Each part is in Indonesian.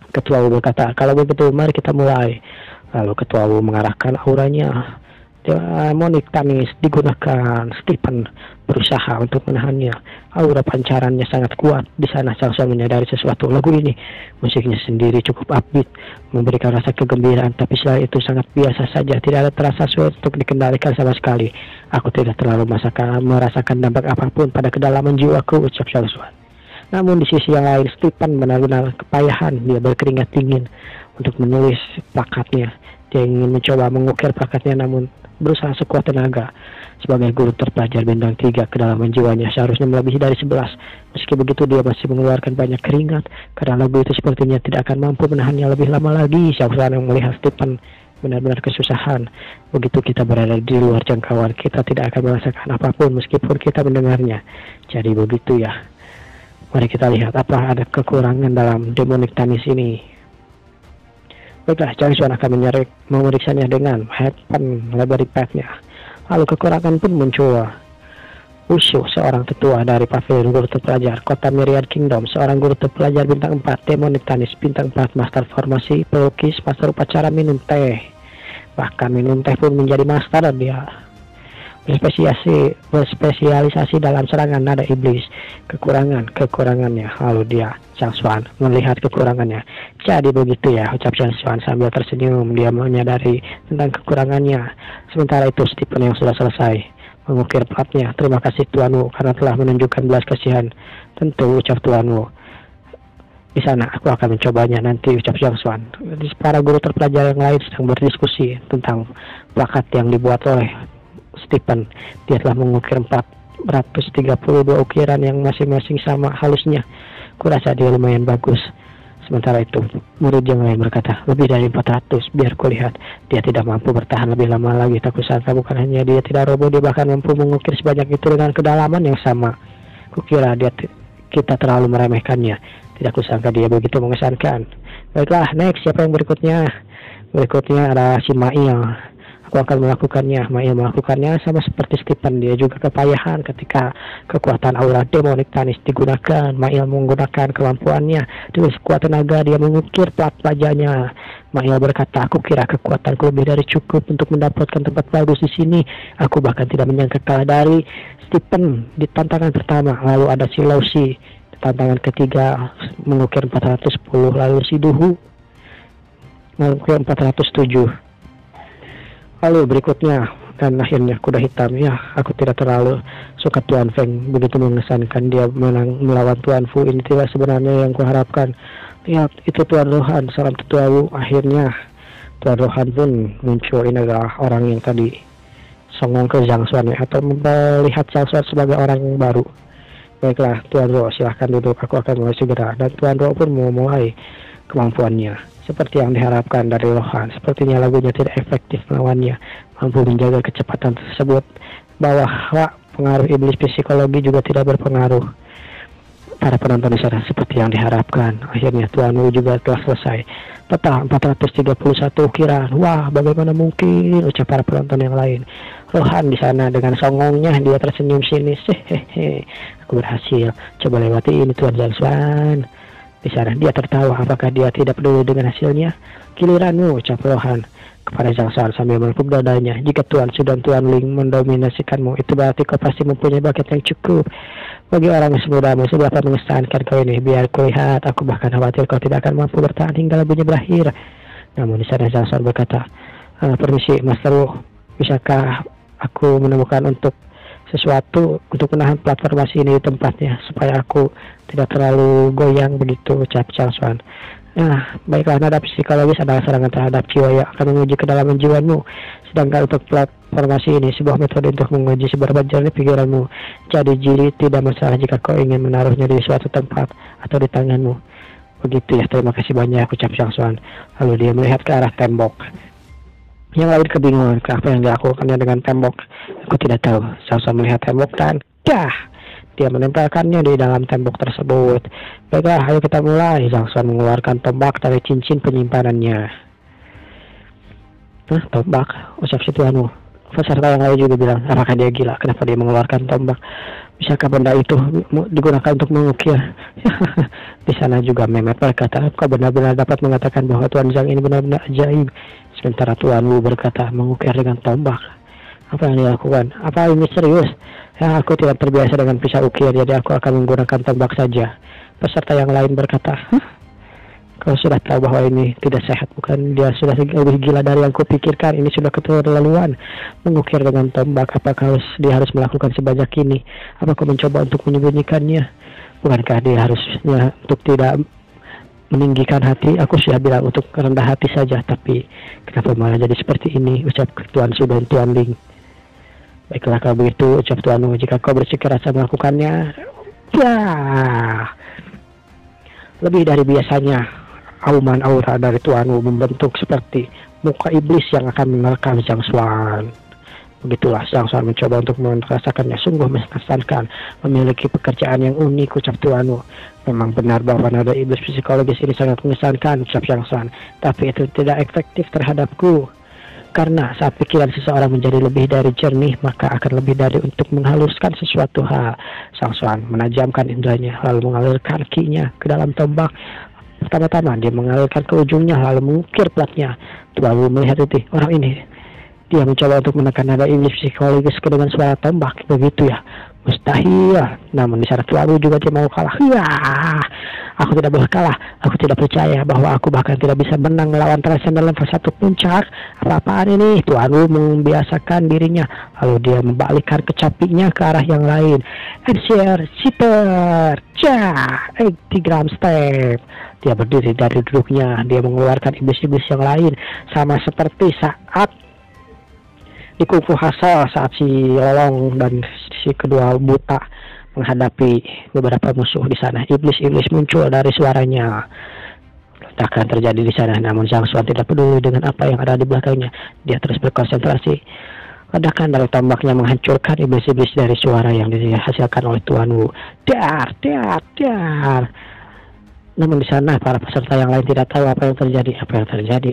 Ketua Wu berkata, kalau begitu mari kita mulai. Lalu Ketua Wu mengarahkan auranya. Demonic Tanis digunakan. Stephen berusaha untuk menahannya. Aura pancarannya sangat kuat. Di sana Sang Suan menyadari sesuatu. Lagu ini, musiknya sendiri cukup upbeat, memberikan rasa kegembiraan, tapi setelah itu sangat biasa saja. Tidak ada terasa sulit untuk dikendalikan sama sekali. Aku tidak terlalu merasakan dampak apapun pada kedalaman jiwaku, ucap Sang Suan. Namun di sisi yang lain, Stephen benar-benar kepayahan. Dia berkeringat dingin untuk menulis plakatnya. Dia ingin mencoba mengukir plakatnya, namun berusaha sekuat tenaga. Sebagai guru terpelajar bintang 3, kedalaman jiwanya seharusnya melebihi dari 11. Meski begitu, dia masih mengeluarkan banyak keringat, karena lagu itu sepertinya tidak akan mampu menahannya lebih lama lagi. Sang Suan yang melihat Stephen benar-benar kesusahan. Begitu kita berada di luar jangkauan, kita tidak akan merasakan apapun meskipun kita mendengarnya. Jadi begitu ya. Mari kita lihat apa ada kekurangan dalam Demonic Tanis ini. Baiklah, Sang Suan akan memeriksanya dengan handphone library pad-nya. Lalu kekurangan pun muncul. Ushu, seorang tetua dari pavilion guru terpelajar kota Myriad Kingdom, seorang guru terpelajar bintang 4, Demonic Tanis bintang 4, master formasi, pelukis, master upacara minum teh. Bahkan minum teh pun menjadi master dia. Berspesialisasi dalam serangan nada iblis. Kekurangannya. Lalu dia, Sang Suan, melihat kekurangannya. Jadi begitu ya, ucap Sang Suan sambil tersenyum. Dia menyadari tentang kekurangannya. Sementara itu Stephen yang sudah selesai mengukir platnya. Terima kasih Tuan Wu karena telah menunjukkan belas kasihan. Tentu, ucap Tuan Wu. Di sana aku akan mencobanya nanti, ucap Sang Suan. Para guru terpelajar yang lain sedang berdiskusi tentang plakat yang dibuat oleh Stephen. Dia telah mengukir 432 ukiran yang masing-masing sama halusnya. Kurasa dia lumayan bagus. Sementara itu, murid yang lain berkata, lebih dari 400, biar kulihat. Dia tidak mampu bertahan lebih lama lagi. Tak kusangka bukan hanya dia tidak roboh, dia bahkan mampu mengukir sebanyak itu dengan kedalaman yang sama. Kukira kita terlalu meremehkannya. Tidak kusangka dia begitu mengesankan. Baiklah, next, siapa yang berikutnya? Berikutnya adalah si Mail. Aku akan melakukannya. Mail melakukannya sama seperti Stephen. Dia juga kepayahan ketika kekuatan aura Demonic Tanis digunakan. Mail menggunakan kemampuannya. Dengan sekuat tenaga dia mengukir plat wajahnya. Mail berkata, aku kira kekuatanku lebih dari cukup untuk mendapatkan tempat bagus di sini. Aku bahkan tidak menyangka kalah dari Stephen di tantangan pertama. Lalu ada si Lausi. Tantangan ketiga mengukir 410. Lalu si Duhu mengukir 407. Lalu berikutnya, dan akhirnya kuda hitam. Ya, aku tidak terlalu suka Tuan Feng. Begitu mengesankan dia menang melawan Tuan Fu. Ini tidak sebenarnya yang kuharapkan. Lihat, itu Tuan Rohan, seorang tetua Wu. Akhirnya, Tuan Rohan pun muncul. Ini adalah orang yang tadi songong ke Sang Suan, atau melihat Sang Suan sebagai orang yang baru. Baiklah, Tuan Ro, silahkan duduk. Aku akan mulai segera. Dan Tuan Ro pun memulai kemampuannya. Seperti yang diharapkan dari Rohan, sepertinya lagunya tidak efektif melawannya, mampu menjaga kecepatan tersebut. Bahwa pengaruh iblis psikologi juga tidak berpengaruh. Para penonton di sana seperti yang diharapkan. Akhirnya Tuan Wu juga telah selesai. Total 431 ukiran. Wah, bagaimana mungkin, ucap para penonton yang lain. Rohan di sana dengan songongnya dia tersenyum sinis. Hehehe, aku berhasil. Coba lewati ini Tuan Sang Suan. Di sana dia tertawa, apakah dia tidak peduli dengan hasilnya? Giliranmu, ucap Rohan kepada Sang Suan sambil menepuk dadanya. Jika Tuan Su dan Tuan Ling mendominasikanmu, itu berarti kau pasti mempunyai bakat yang cukup. Bagi orang yang semudamu, seberapa mengesankan kau ini. Biar kulihat, aku bahkan khawatir kau tidak akan mampu bertahan hingga lagunya berakhir. Namun di sana Sang Suan berkata, permisi Master Wu, bisakah aku menemukan sesuatu untuk menahan platformasi ini di tempatnya supaya aku tidak terlalu goyang, begitu ucap Sang Suan. Nah, baiklah, nada psikologis adalah serangan terhadap jiwa yang akan menguji kedalaman jiwamu. Sedangkan untuk platformasi ini sebuah metode untuk menguji seberapa jernih pikiranmu. Jadi jiri tidak masalah jika kau ingin menaruhnya di suatu tempat atau di tanganmu. Begitu ya, terima kasih banyak, ucap Sang Suan. Lalu dia melihat ke arah tembok. Yang lain kebingungan apa yang dilakukannya dengan tembok. Aku tidak tahu. Sang Suan melihat tembok dan dia menempelkannya di dalam tembok tersebut. Baiklah, ayo kita mulai. Sang Suan mengeluarkan tombak dari cincin penyimpanannya. Tombak, ucap si Tuan Wu. Peserta yang lain juga bilang, apakah dia gila? Kenapa dia mengeluarkan tombak? Bisakah benda itu digunakan untuk mengukir? Di sana juga Mehmet berkata, apakah benar-benar dapat mengatakan bahwa Tuan Zhang ini benar-benar ajaib? Sementara Tuan Wu berkata, mengukir dengan tombak. Apa yang dilakukan? Apa ini serius? Ya, aku tidak terbiasa dengan pisau ukir, jadi aku akan menggunakan tombak saja. Peserta yang lain berkata, kau sudah tahu bahwa ini tidak sehat, bukan? Dia sudah lebih gila dari yang kupikirkan. Ini sudah keterlaluan. Mengukir dengan tombak. Apakah dia harus melakukan sebanyak ini? Apa kau mencoba untuk menyembunyikannya? Bukankah dia harusnya untuk tidak meninggikan hati? Aku sudah bilang untuk rendah hati saja, tapi kenapa malah jadi seperti ini? Ucap Tuan Su dan Tuan Ling. Baiklah kalau begitu, ucap Tuan Wu, jika kau bersikeras melakukannya, ya lebih dari biasanya. Auman aura dari Tuan Wu membentuk seperti muka iblis yang akan menerkam Zhang Xuan. Begitulah Zhang Xuan mencoba untuk merasakannya. Sungguh mengesankan, memiliki pekerjaan yang unik, ucap Tuan Wu. Memang benar bahwa nada iblis psikologis ini sangat mengesankan, ucap Zhang Xuan. Tapi itu tidak efektif terhadapku. Karena saat pikiran seseorang menjadi lebih dari jernih, maka akan lebih dari untuk menghaluskan sesuatu hal. Zhang Xuan menajamkan indranya, lalu mengalirkan kinya ke dalam tombak. Pertama-tama dia mengalirkan ke ujungnya, lalu mengukir platnya. Tuan Wu melihat itu orang ini. Dia mencoba untuk menekan nada iblis psikologis dengan suara tombak. Begitu ya, mustahil. Namun di sana Tuan Wu juga dia mau kalah. Aku tidak boleh kalah. Aku tidak percaya bahwa aku bahkan tidak bisa menang melawan Transcendental dalam satu puncak. Apa-apaan ini? Tuan Wu membiasakan dirinya. Lalu dia membalikkan kecapinya ke arah yang lain. Ensier, Siper, Tigram Step. Dia berdiri dari duduknya. Dia mengeluarkan iblis-iblis yang lain. Sama seperti saat di Kung Fu Hustle, saat si Lolong dan si kedua buta menghadapi beberapa musuh di sana. Iblis-iblis muncul dari suaranya. Ledakan terjadi di sana, namun Zhang Xuan tidak peduli dengan apa yang ada di belakangnya. Dia terus berkonsentrasi. Ledakan dari tombaknya menghancurkan iblis-iblis dari suara yang dihasilkan oleh Tuan Wu. Dar. Namun di sana para peserta yang lain tidak tahu apa yang terjadi,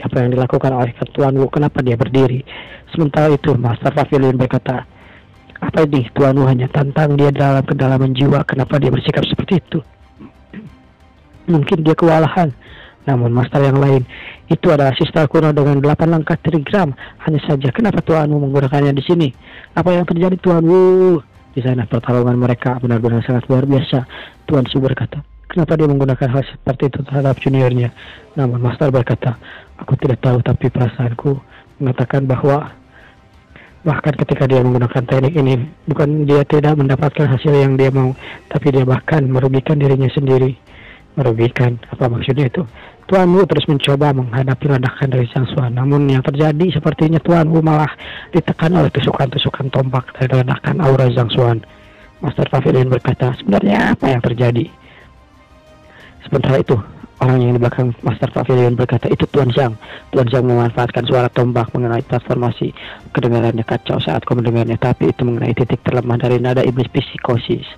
apa yang dilakukan oleh Tuan Wu, kenapa dia berdiri. Sementara itu Master Pavilion berkata, apa ini? Tuan Wu hanya tantang dia dalam kedalaman jiwa, kenapa dia bersikap seperti itu? Mungkin dia kewalahan. Namun Master yang lain, itu adalah sistem kuno dengan 8 langkah trigram. Hanya saja, kenapa Tuan Wu menggunakannya di sini? Apa yang terjadi Tuan Wu? Di sana pertarungan mereka benar-benar sangat luar biasa. Tuan Su berkata, kenapa dia menggunakan hal seperti itu terhadap juniornya? Namun Master berkata, aku tidak tahu, tapi perasaanku mengatakan bahwa bahkan ketika dia menggunakan teknik ini, bukan dia tidak mendapatkan hasil yang dia mau, tapi dia bahkan merugikan dirinya sendiri. Merugikan, apa maksudnya itu? Tuan Wu terus mencoba menghadapi ledakan dari Zhang Xuan, namun yang terjadi sepertinya Tuan Wu malah ditekan oleh tusukan-tusukan tombak dari ledakan aura Zhang Xuan. Master Pavilion berkata, sebenarnya apa yang terjadi? Sementara itu, orang yang di belakang Master Pavilion berkata, itu Tuan Zhang. Tuan Zhang memanfaatkan suara tombak mengenai transformasi. Kedengarannya kacau saat kau mendengarnya, tapi itu mengenai titik terlemah dari nada iblis psikosis.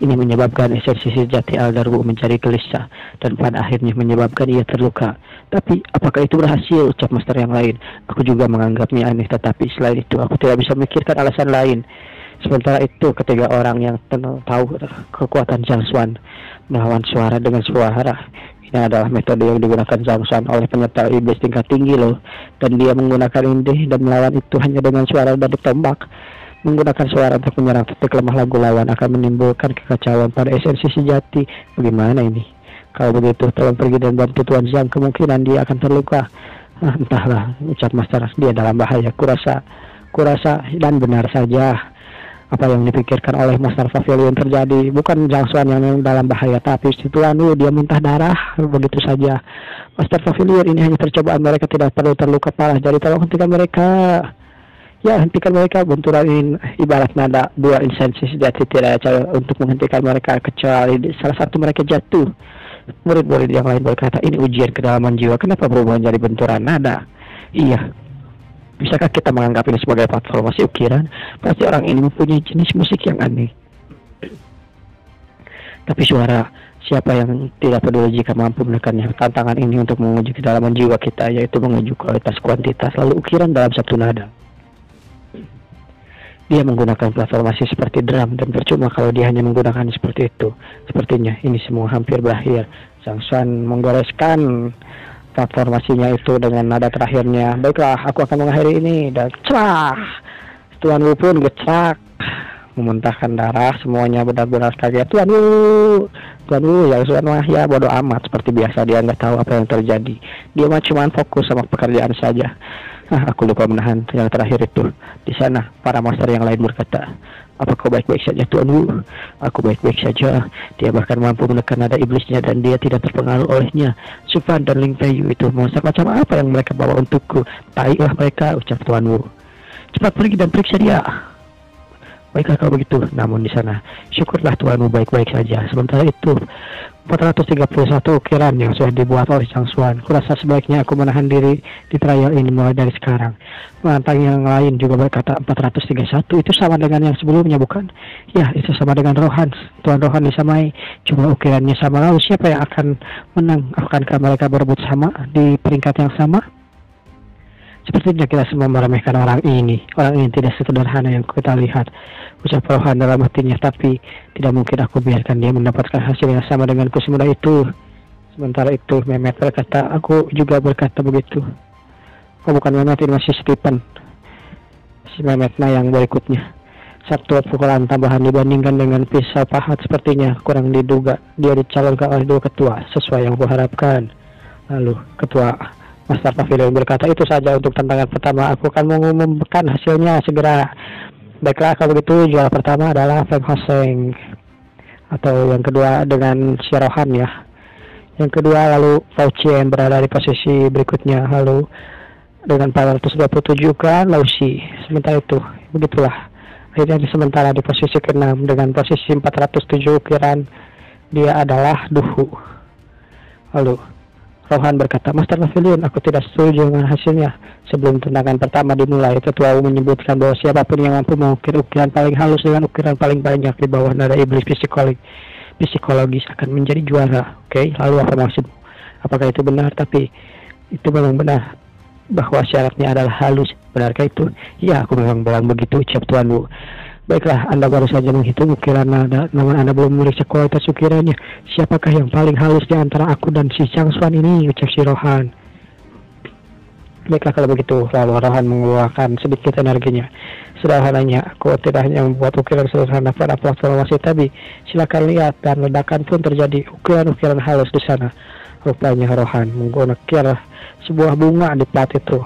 Ini menyebabkan esensi sejati Elder Wu menjadi gelisah, dan pada akhirnya menyebabkan ia terluka. Tapi, apakah itu berhasil? Ucap Master yang lain. Aku juga menganggapnya aneh, tetapi selain itu, aku tidak bisa memikirkan alasan lain. Sementara itu, ketiga orang yang tahu kekuatan Zhang Xuan melawan suara dengan suara. Ini adalah metode yang digunakan Zhang Xuan oleh penyerta iblis tingkat tinggi loh. Dan dia menggunakan ini dan melawan itu hanya dengan suara dari tombak. Menggunakan suara untuk menyerang titik lemah lagu lawan akan menimbulkan kekacauan pada esensi sejati. Bagaimana ini? Kalau begitu, tolong pergi dan bantu Tuan Zhang. Kemungkinan dia akan terluka. Entahlah, ucap Master, dia dalam bahaya. Kurasa dan benar saja. Apa yang dipikirkan oleh Master Pavilion terjadi. Bukan Zhang Xuan yang dalam bahaya, tapi si Tuan Wu, dia muntah darah. Begitu saja. Master Pavilion ini hanya percobaan, mereka tidak perlu terluka parah. Jadi tolong hentikan mereka. Ya, hentikan mereka. Benturan ibarat nada dua insensi sejati, tidak ada untuk menghentikan mereka kecuali salah satu mereka jatuh. Murid-murid yang lain berkata, ini ujian kedalaman jiwa. Kenapa berubah menjadi benturan nada? Iya. Bisakah kita menganggap ini sebagai transformasi ukiran? Pasti orang ini mempunyai jenis musik yang aneh. Tapi suara, siapa yang tidak peduli jika mampu menekannya? Tantangan ini untuk menguji kedalaman jiwa kita, yaitu menguji kualitas kuantitas, lalu ukiran dalam satu nada. Dia menggunakan platformasi seperti drum dan percuma kalau dia hanya menggunakan seperti itu. Sepertinya ini semua hampir berakhir. Zhang Xuan menggoreskan platformasinya itu dengan nada terakhirnya. Baiklah, aku akan mengakhiri ini, dan cerah. Tuan Wu pun gecrak, memuntahkan darah. Semuanya benar-benar kaget. Tuan Wu, Zhang Xuan mah ya bodoh amat seperti biasa, dia nggak tahu apa yang terjadi. Dia mah cuma fokus sama pekerjaan saja. Aku lupa menahan yang terakhir itu. Di sana, para master yang lain berkata, "Apa kau baik-baik saja, Tuan Wu?" "Aku baik-baik saja." Dia bahkan mampu menekan nada iblisnya dan dia tidak terpengaruh olehnya. Sufan dan Ling Peiyu itu monster macam apa yang mereka bawa untukku? Taiklah mereka, ucap Tuan Wu. Cepat pergi dan periksa dia. Baiklah kalau begitu. Namun di sana, syukurlah Tuan Wu baik-baik saja. Sementara itu, 431 ukiran yang sudah dibuat oleh Zhang Xuan. Kurasa sebaiknya aku menahan diri di trial ini mulai dari sekarang. Menantang yang lain juga berkata 431 itu sama dengan yang sebelumnya, bukan? Ya, itu sama dengan Rohan. Tuan Rohan disamai. Cuma ukirannya sama, lalu siapa yang akan menang? Akankah mereka berebut sama di peringkat yang sama? Sepertinya kita semua meremehkan orang ini. Orang ini tidak sesederhana yang kita lihat, ucap Rohan dalam hatinya. Tapi tidak mungkin aku biarkan dia mendapatkan hasil yang sama denganku semudah itu. Sementara itu Mehmet berkata, aku juga berkata begitu. Oh bukan Mehmet, ini masih Stephen. Si Mehmet yang berikutnya. Satu pukulan tambahan dibandingkan dengan pisau pahat sepertinya kurang diduga. Dia dicalonkan oleh dua ketua sesuai yang kuharapkan. Lalu ketua Master Pavilion berkata, itu saja untuk tantangan pertama. Aku akan mengumumkan hasilnya segera. Baiklah kalau begitu, juara pertama adalah Feng Hoseng, atau yang kedua dengan si Rohan ya. Yang kedua lalu Fao Qian berada di posisi berikutnya, lalu dengan 427 kan Lao Shi. Sementara itu begitulah. Akhirnya sementara di posisi ke-6 dengan posisi 407 ukiran dia adalah Duhu. Lalu Rohan berkata, Master Pavilion, aku tidak setuju dengan hasilnya. Sebelum tendangan pertama dimulai, Ketua U menyebutkan bahwa siapapun yang mampu mengukir ukiran paling halus dengan ukiran paling banyak di bawah nada iblis psikologis akan menjadi juara. Oke, lalu apa maksudmu? Apakah itu benar? Tapi itu memang benar bahwa syaratnya adalah halus. Benarkah itu? Ya, aku memang bilang begitu, ucap Tuan Wu. Baiklah, Anda baru saja menghitung ukiran nada, namun Anda belum memeriksa kualitas ukirannya. Siapakah yang paling halus di antara aku dan si Zhang Xuan ini, ucap si Rohan. Baiklah kalau begitu, lalu Rohan mengeluarkan sedikit energinya. Sederhananya, aku tidak hanya membuat ukiran sederhana pada platformasi, tapi silakan lihat, dan ledakan pun terjadi. Ukiran-ukiran halus di sana. Rupanya Rohan menggunakan sebuah bunga di plat itu.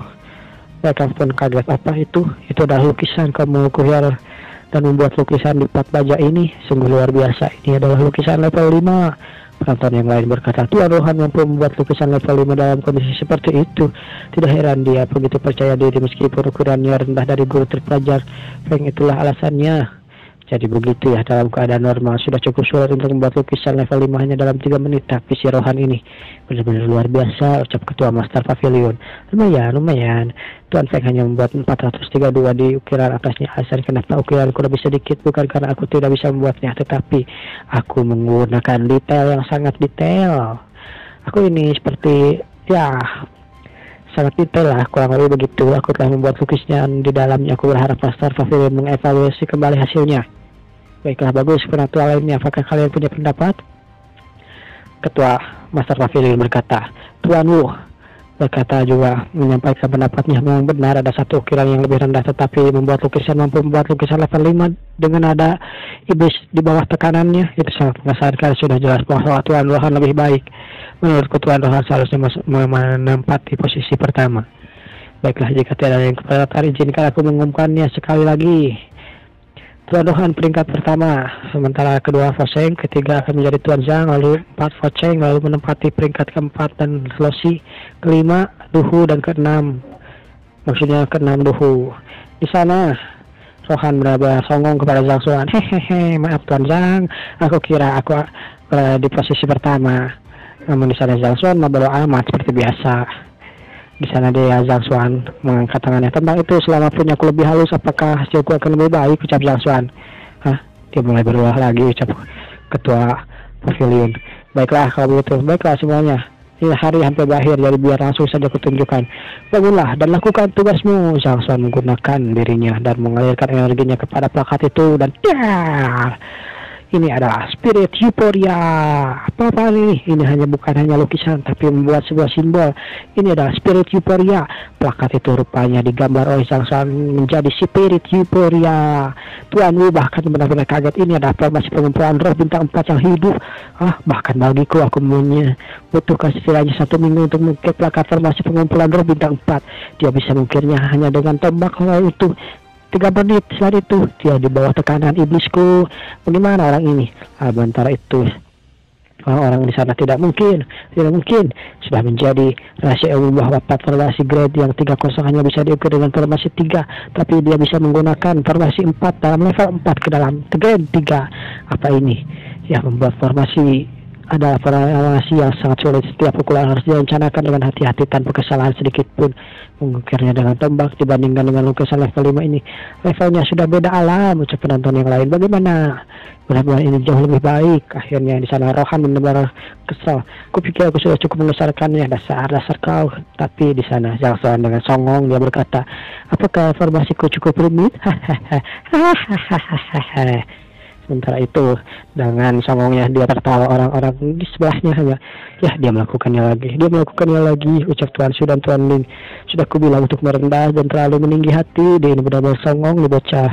Mereka pun kaget, apa itu? Itu adalah lukisan kamu ukir dan membuat lukisan di plat baja ini sungguh luar biasa. Ini adalah lukisan level 5. Penonton yang lain berkata, Tuan Rohan mampu membuat lukisan level 5 dalam kondisi seperti itu. Tidak heran dia begitu percaya diri meskipun ukurannya rendah dari guru terpelajar. Feng, itulah alasannya. Jadi begitu ya, dalam keadaan normal sudah cukup sulit untuk membuat lukisan level 5 hanya dalam 3 menit. Tapi si Rohan ini benar-benar luar biasa, ucap Ketua Master Pavilion. Lumayan. Tuan Feng hanya membuat 432 di ukiran atasnya. Alasan kenapa ukiranku lebih sedikit bukan karena aku tidak bisa membuatnya, tetapi aku menggunakan detail yang sangat detail. Aku ini seperti sangat detail lah, kurang lebih begitu. Aku telah membuat lukisan di dalamnya. Aku berharap Master Pavilion mengevaluasi kembali hasilnya. Baiklah, bagus. Penonton lainnya, apakah kalian punya pendapat? Ketua Master Pavilion berkata, Tuan Wu berkata juga menyampaikan pendapatnya. Memang benar ada satu ukiran yang lebih rendah, tetapi mampu membuat lukisan level 5 dengan ada iblis di bawah tekanannya. Itu sangat mengesankan. Sudah jelas bahwa Tuan Rohan lebih baik. Menurutku Tuan Rohan seharusnya menempati posisi pertama. Baiklah, jika tidak ada yang keberatan, izinkan aku mengumumkannya sekali lagi. Tuan Rohan peringkat pertama, sementara kedua Foseng, ketiga akan menjadi Tuan Zhang, lalu 4 Foseng, lalu menempati peringkat keempat dan Losi, kelima Duhu, dan keenam, maksudnya keenam Duhu. Di sana Rohan benar-benar songong kepada Zhang Xuan. Hehehe, maaf Tuan Zhang, aku kira aku di posisi pertama. Namun di sana Zhang Xuan bodo amat seperti biasa. Di sana dia Zhang Xuan mengangkat tangannya. Tentang itu, selama punya aku lebih halus, apakah hasilku akan lebih baik, ucap Zhang Xuan. Dia mulai berulah lagi, ucap Ketua Pavilion. Baiklah kalau begitu, baiklah semuanya. Ini hari hampir berakhir, jadi biar langsung saja kutunjukkan. Bangunlah dan lakukan tugasmu. Zhang Xuan menggunakan dirinya dan mengalirkan energinya kepada plakat itu dan dar. Ini adalah spirit euforia. Apa ini? Ini bukan hanya lukisan, tapi membuat sebuah simbol. Ini adalah spirit euforia. Plakat itu rupanya digambar oleh Zhang Xuan menjadi spirit euforia. Tuan Wu bahkan benar-benar kaget. Ini adalah formasi pengumpulan roh bintang 4 yang hidup. Bahkan bagiku aku membutuhkan setidaknya 1 minggu untuk mengukir plakat formasi pengumpulan roh bintang 4. Dia bisa mengukirnya hanya dengan tombak itu. 3 menit setelah itu dia di bawah tekanan iblisku. Bagaimana orang ini? Sementara itu orang-orang di sana tidak mungkin sudah menjadi rahasia umum bahwa 4 formasi grade yang 3-0 hanya bisa diukur dengan formasi 3, tapi dia bisa menggunakan formasi 4 dalam level 4 ke dalam grade 3. Apa ini? Ya, membuat formasi adalah formasi yang sangat sulit. Setiap pukulan harus direncanakan dengan hati-hati tanpa kesalahan sedikit pun. Mengukirnya dengan tombak dibandingkan dengan lukisan level 5 ini, levelnya sudah beda alam. Ucap penonton yang lain, bagaimana? Benar-benar ini jauh lebih baik. Akhirnya di sana Rohan benar-benar kesal. Kupikir aku sudah cukup membesarkannya, dasar kau. Tapi di sana Zhang Xuan dengan songong dia berkata, apakah formasiku cukup rumit? Sementara itu dengan songongnya dia tertawa. Orang-orang di sebelahnya hanya, ya dia melakukannya lagi. Ucap Tuan Su dan Tuan Ling, sudah kubilang untuk merendah dan terlalu meninggi hati. Dia ini benar-benar songong di bocah.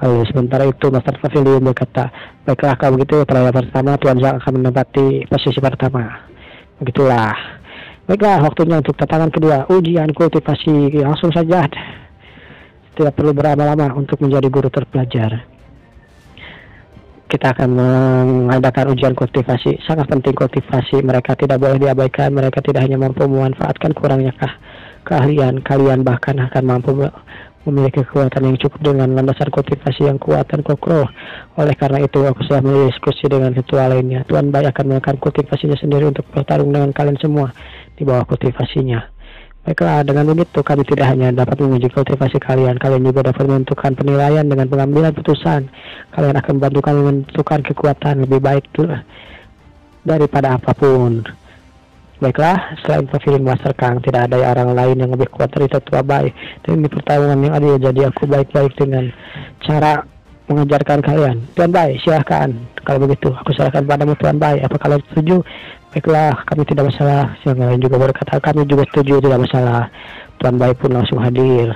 Lalu sementara itu Master Pavilion berkata, baiklah kalau begitu perayaan pertama Tuan Zhang akan menempati posisi pertama. Begitulah. Baiklah, waktunya untuk tantangan kedua, ujian kultivasi. Langsung saja, tidak perlu berlama-lama untuk menjadi guru terpelajar. Kita akan mengadakan ujian kultivasi. Sangat penting kultivasi. Mereka tidak boleh diabaikan. Mereka tidak hanya mampu memanfaatkan kurangnya keahlian, kalian bahkan akan mampu memiliki kekuatan yang cukup dengan landasan kultivasi yang kuat dan kokoh. Oleh karena itu, aku sudah berdiskusi dengan ketua lainnya. Tuan Bai akan melakukan kultivasinya sendiri untuk bertarung dengan kalian semua di bawah kultivasinya. Baiklah, dengan begitu kami tidak hanya dapat menguji kultivasi kalian juga dapat menentukan penilaian dengan pengambilan putusan. Kalian akan membantu kami menentukan kekuatan lebih baik daripada apapun. Baiklah, selain Pavilion Master Kang, tidak ada orang lain yang lebih kuat dari Tetua Bai. Dan di pertarungan yang adil, jadi aku baik-baik dengan cara mengajarkan kalian. Tuan Bai, silahkan. Kalau begitu, aku serahkan padamu Tuan Bai. Apa kalian setuju? Baiklah, kami tidak masalah. Yang lain juga berkata, kami juga setuju, tidak masalah. Tuan Bai pun langsung hadir.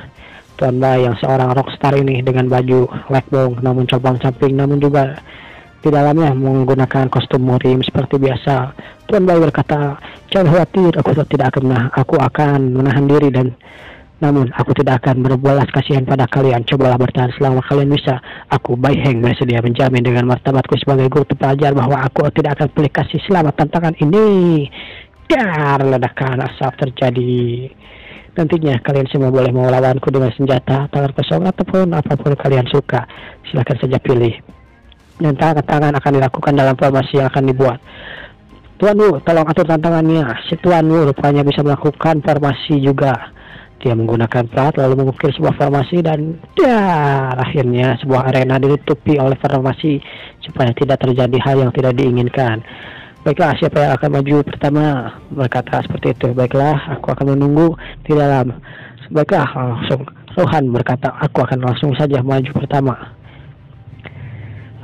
Tuan Bai yang seorang rockstar ini dengan baju lekbong, namun cabang-camping, namun juga di dalamnya menggunakan kostum murim seperti biasa. Tuan Bai berkata, jangan khawatir, aku akan menahan diri namun aku tidak akan berbelas kasihan pada kalian. Cobalah bertahan selama kalian bisa. Aku Bai Heng bersedia menjamin dengan martabatku sebagai guru terpelajar bahwa aku tidak akan pilih kasih selama tantangan ini. Dar, ledakan asap terjadi. Nantinya kalian semua boleh melawanku dengan senjata, tangan kosong ataupun apapun kalian suka. Silahkan saja pilih. Dan tangan akan dilakukan dalam formasi yang akan dibuat. Tuan Wu, tolong atur tantangannya. Si Tuan Wu rupanya bisa melakukan formasi juga. Dia menggunakan plat lalu mengukir sebuah formasi dan akhirnya sebuah arena ditutupi oleh formasi supaya tidak terjadi hal yang tidak diinginkan. Baiklah, siapa yang akan maju pertama? Berkata seperti itu. Baiklah, aku akan menunggu di dalam. Baiklah, langsung Rohan berkata, aku akan langsung saja maju pertama.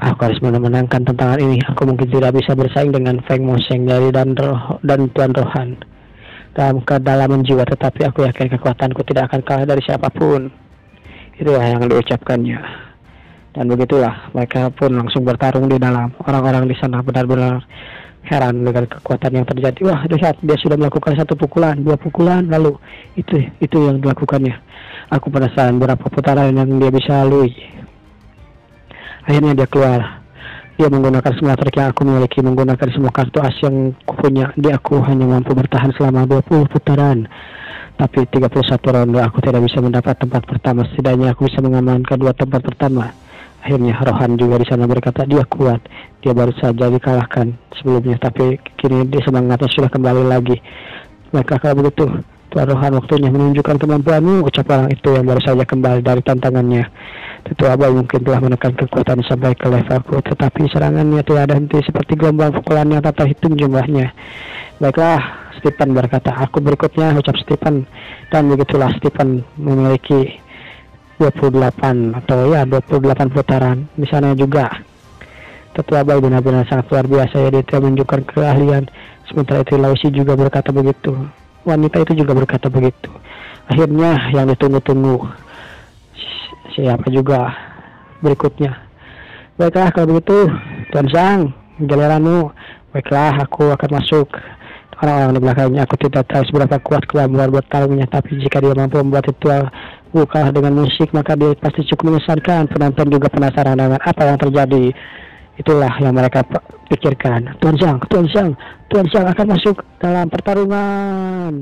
Aku harus memenangkan tantangan ini. Aku mungkin tidak bisa bersaing dengan Feng Moseng dan Tuan Rohan dalam kedalaman jiwa, tetapi aku yakin kekuatanku tidak akan kalah dari siapapun. Itulah yang diucapkannya. Dan begitulah mereka pun langsung bertarung di dalam. Orang-orang di sana benar-benar heran dengan kekuatan yang terjadi. Wah, lihat, dia sudah melakukan 1 pukulan, 2 pukulan, lalu itu yang dilakukannya. Aku penasaran berapa putaran yang dia bisa lalui. Akhirnya dia keluar. Dia menggunakan semua trik yang aku miliki, menggunakan semua kartu as yang kupunya. Aku hanya mampu bertahan selama 20 putaran. Tapi 31 ronde aku tidak bisa mendapat tempat pertama. Setidaknya aku bisa mengamankan 2 tempat pertama. Akhirnya Rohan juga di sana berkata, dia kuat. Dia baru saja dikalahkan sebelumnya, tapi kini dia semangatnya sudah kembali lagi. Maka kalau begitu, Tuan Rohan, waktunya menunjukkan kemampuanmu, ucap orang itu yang baru saja kembali dari tantangannya. Tentu Abai mungkin telah menekan kekuatan sampai ke levelku, tetapi serangannya tidak ada henti seperti gelombang pukulannya tak terhitung jumlahnya. Baiklah, Stephen berkata, aku berikutnya, ucap Stephen. Dan begitulah Stephen memiliki 28 atau ya 28 putaran. Di sana juga Tetua Abai benar-benar sangat luar biasa ya, dia menunjukkan keahlian. Sementara itu Lausi juga berkata begitu. Wanita itu juga berkata begitu. Akhirnya yang ditunggu-tunggu, siapa juga berikutnya. Baiklah kalau begitu, Tuan Zhang, giliranmu. Baiklah, aku akan masuk. Orang-orang di belakangnya, aku tidak tahu seberapa kuat kemampuan bertarungnya, tapi jika dia mampu membuat itu kalah dengan musik, maka dia pasti cukup mengesankan. Penonton juga penasaran dengan apa yang terjadi. Itulah yang mereka pikirkan. Tuan Zhang akan masuk dalam pertarungan.